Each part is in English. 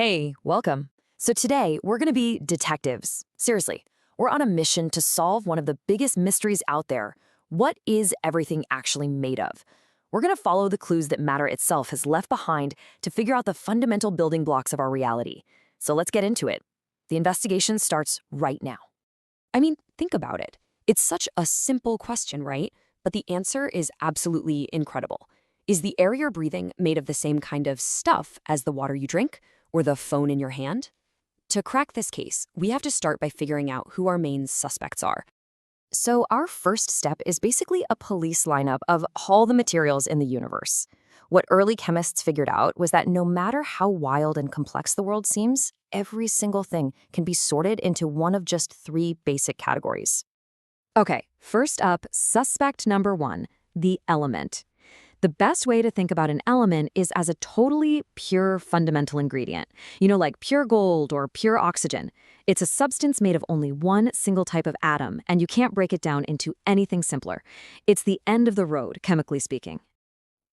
Hey, welcome. So today, we're going to be detectives. Seriously, we're on a mission to solve one of the biggest mysteries out there. What is everything actually made of? We're going to follow the clues that matter itself has left behind to figure out the fundamental building blocks of our reality. So let's get into it. The investigation starts right now. I mean, think about it. It's such a simple question, right? But the answer is absolutely incredible. Is the air you're breathing made of the same kind of stuff as the water you drink? Or the phone in your hand? To crack this case, we have to start by figuring out who our main suspects are. So our first step is basically a police lineup of all the materials in the universe. What early chemists figured out was that no matter how wild and complex the world seems, every single thing can be sorted into one of just three basic categories. Okay, first up, suspect number one, the element. The best way to think about an element is as a totally pure fundamental ingredient. Like pure gold or pure oxygen. It's a substance made of only one single type of atom, and you can't break it down into anything simpler. It's the end of the road, chemically speaking.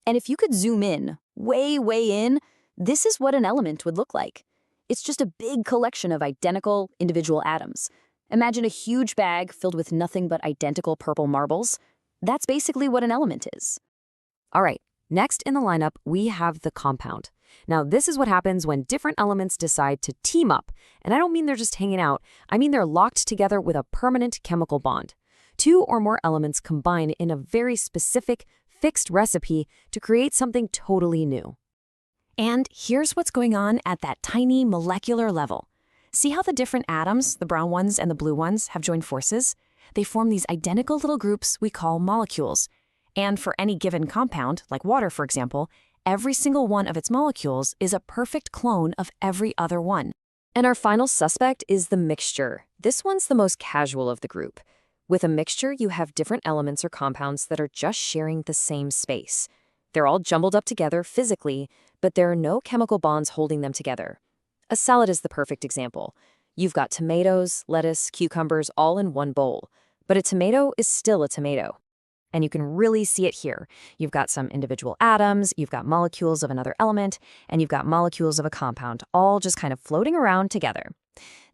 And if you could zoom in, way, way in, this is what an element would look like. It's just a big collection of identical individual atoms. Imagine a huge bag filled with nothing but identical purple marbles. That's basically what an element is. All right, next in the lineup, we have the compound. Now, this is what happens when different elements decide to team up. And I don't mean they're just hanging out. I mean they're locked together with a permanent chemical bond. Two or more elements combine in a very specific, fixed recipe to create something totally new. And here's what's going on at that tiny molecular level. See how the different atoms, the brown ones and the blue ones, have joined forces? They form these identical little groups we call molecules. And for any given compound, like water for example, every single one of its molecules is a perfect clone of every other one. And our final suspect is the mixture. This one's the most casual of the group. With a mixture, you have different elements or compounds that are just sharing the same space. They're all jumbled up together physically, but there are no chemical bonds holding them together. A salad is the perfect example. You've got tomatoes, lettuce, cucumbers all in one bowl, but a tomato is still a tomato. And you can really see it here. You've got some individual atoms, you've got molecules of another element, and you've got molecules of a compound, all just kind of floating around together.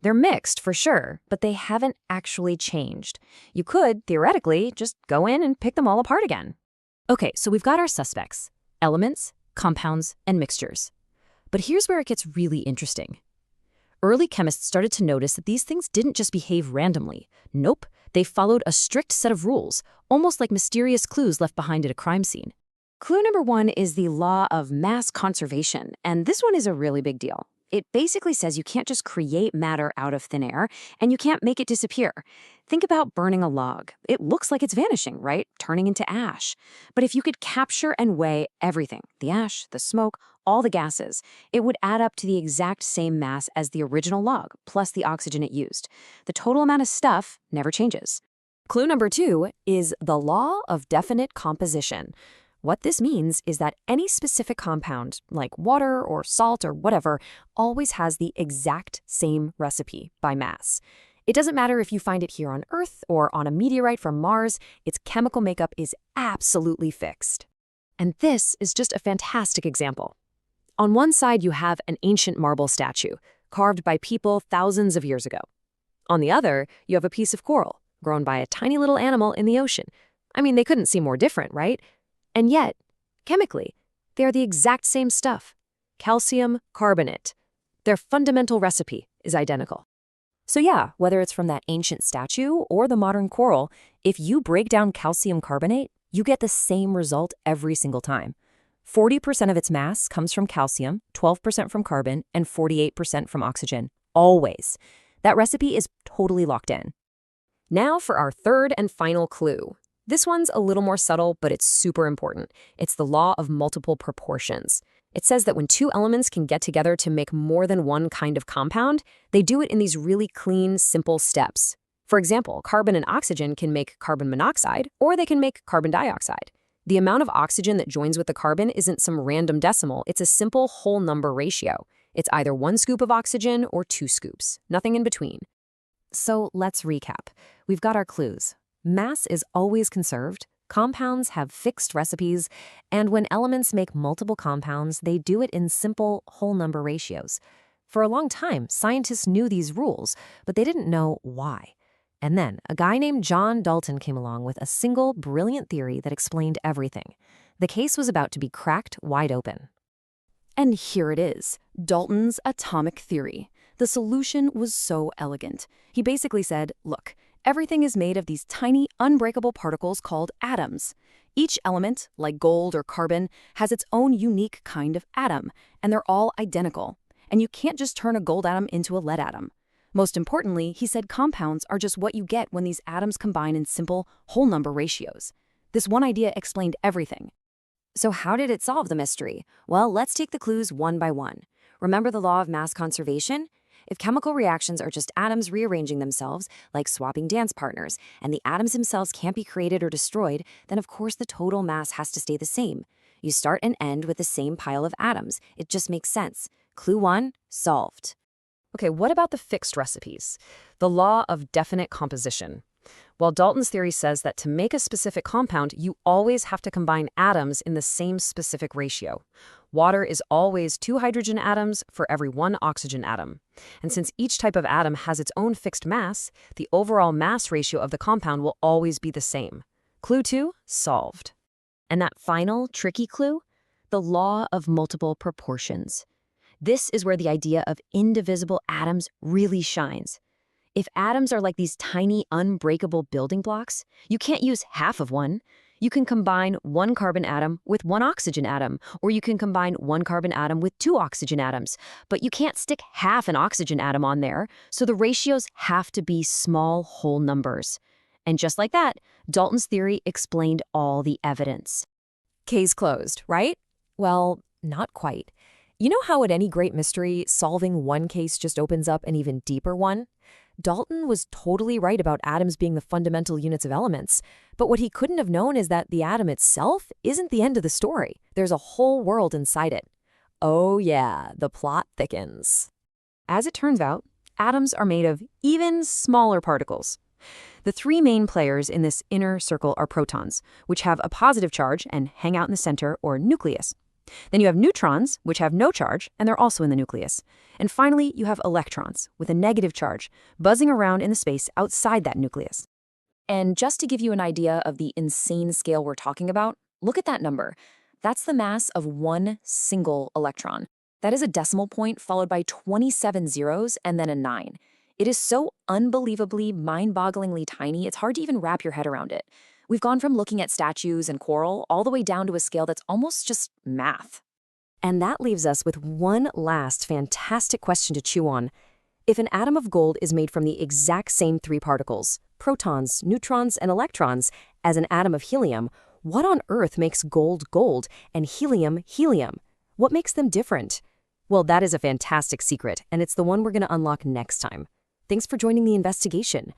They're mixed for sure, but they haven't actually changed. You could, theoretically, just go in and pick them all apart again. Okay, so we've got our suspects: elements, compounds, and mixtures. But here's where it gets really interesting. Early chemists started to notice that these things didn't just behave randomly. Nope, they followed a strict set of rules, almost like mysterious clues left behind at a crime scene. Clue number one is the law of mass conservation, and this one is a really big deal. It basically says you can't just create matter out of thin air, and you can't make it disappear. Think about burning a log. It looks like it's vanishing, right? Turning into ash. But if you could capture and weigh everything, the ash, the smoke, all the gases, it would add up to the exact same mass as the original log, plus the oxygen it used. The total amount of stuff never changes. Clue number two is the law of definite composition. What this means is that any specific compound, like water or salt or whatever, always has the exact same recipe by mass. It doesn't matter if you find it here on Earth or on a meteorite from Mars, its chemical makeup is absolutely fixed. And this is just a fantastic example. On one side, you have an ancient marble statue, carved by people thousands of years ago. On the other, you have a piece of coral, grown by a tiny little animal in the ocean. I mean, they couldn't seem more different, right? And yet, chemically, they are the exact same stuff: calcium carbonate. Their fundamental recipe is identical. So yeah, whether it's from that ancient statue or the modern coral, if you break down calcium carbonate, you get the same result every single time. 40% of its mass comes from calcium, 12% from carbon, and 48% from oxygen. Always. That recipe is totally locked in. Now for our third and final clue. This one's a little more subtle, but it's super important. It's the law of multiple proportions. It says that when two elements can get together to make more than one kind of compound, they do it in these really clean, simple steps. For example, carbon and oxygen can make carbon monoxide, or they can make carbon dioxide. The amount of oxygen that joins with the carbon isn't some random decimal, it's a simple whole number ratio. It's either 1 scoop of oxygen or 2 scoops, nothing in between. So let's recap. We've got our clues. Mass is always conserved, compounds have fixed recipes, and when elements make multiple compounds, they do it in simple whole number ratios. For a long time, scientists knew these rules, but they didn't know why. And then a guy named John Dalton came along with a single brilliant theory that explained everything. The case was about to be cracked wide open. And here it is, Dalton's atomic theory. The solution was so elegant. He basically said, look, everything is made of these tiny, unbreakable particles called atoms. Each element, like gold or carbon, has its own unique kind of atom, and they're all identical. And you can't just turn a gold atom into a lead atom. Most importantly, he said compounds are just what you get when these atoms combine in simple, whole number ratios. This one idea explained everything. So how did it solve the mystery? Well, let's take the clues one by one. Remember the law of mass conservation? If chemical reactions are just atoms rearranging themselves, like swapping dance partners, and the atoms themselves can't be created or destroyed, then of course the total mass has to stay the same. You start and end with the same pile of atoms. It just makes sense. Clue 1, solved. Okay, what about the fixed recipes? The law of definite composition. Well, Dalton's theory says that to make a specific compound, you always have to combine atoms in the same specific ratio. Water is always 2 hydrogen atoms for every 1 oxygen atom. And since each type of atom has its own fixed mass, the overall mass ratio of the compound will always be the same. Clue 2, solved. And that final, tricky clue? The law of multiple proportions. This is where the idea of indivisible atoms really shines. If atoms are like these tiny, unbreakable building blocks, you can't use half of one. You can combine 1 carbon atom with 1 oxygen atom, or you can combine 1 carbon atom with 2 oxygen atoms. But you can't stick half an oxygen atom on there, so the ratios have to be small whole numbers. And just like that, Dalton's theory explained all the evidence. Case closed, right? Well, not quite. You know how at any great mystery, solving one case just opens up an even deeper one? Dalton was totally right about atoms being the fundamental units of elements, but what he couldn't have known is that the atom itself isn't the end of the story. There's a whole world inside it. Oh yeah, the plot thickens. As it turns out, atoms are made of even smaller particles. The 3 main players in this inner circle are protons, which have a positive charge and hang out in the center, or nucleus. Then you have neutrons, which have no charge, and they're also in the nucleus. And finally, you have electrons, with a negative charge, buzzing around in the space outside that nucleus. And just to give you an idea of the insane scale we're talking about, look at that number. That's the mass of 1 single electron. That is a decimal point followed by 27 zeros and then a 9. It is so unbelievably, mind-bogglingly tiny, it's hard to even wrap your head around it. We've gone from looking at statues and coral all the way down to a scale that's almost just math. And that leaves us with one last fantastic question to chew on. If an atom of gold is made from the exact same 3 particles, protons, neutrons, and electrons, as an atom of helium, what on earth makes gold gold and helium helium? What makes them different? Well, that is a fantastic secret, and it's the one we're going to unlock next time. Thanks for joining the investigation.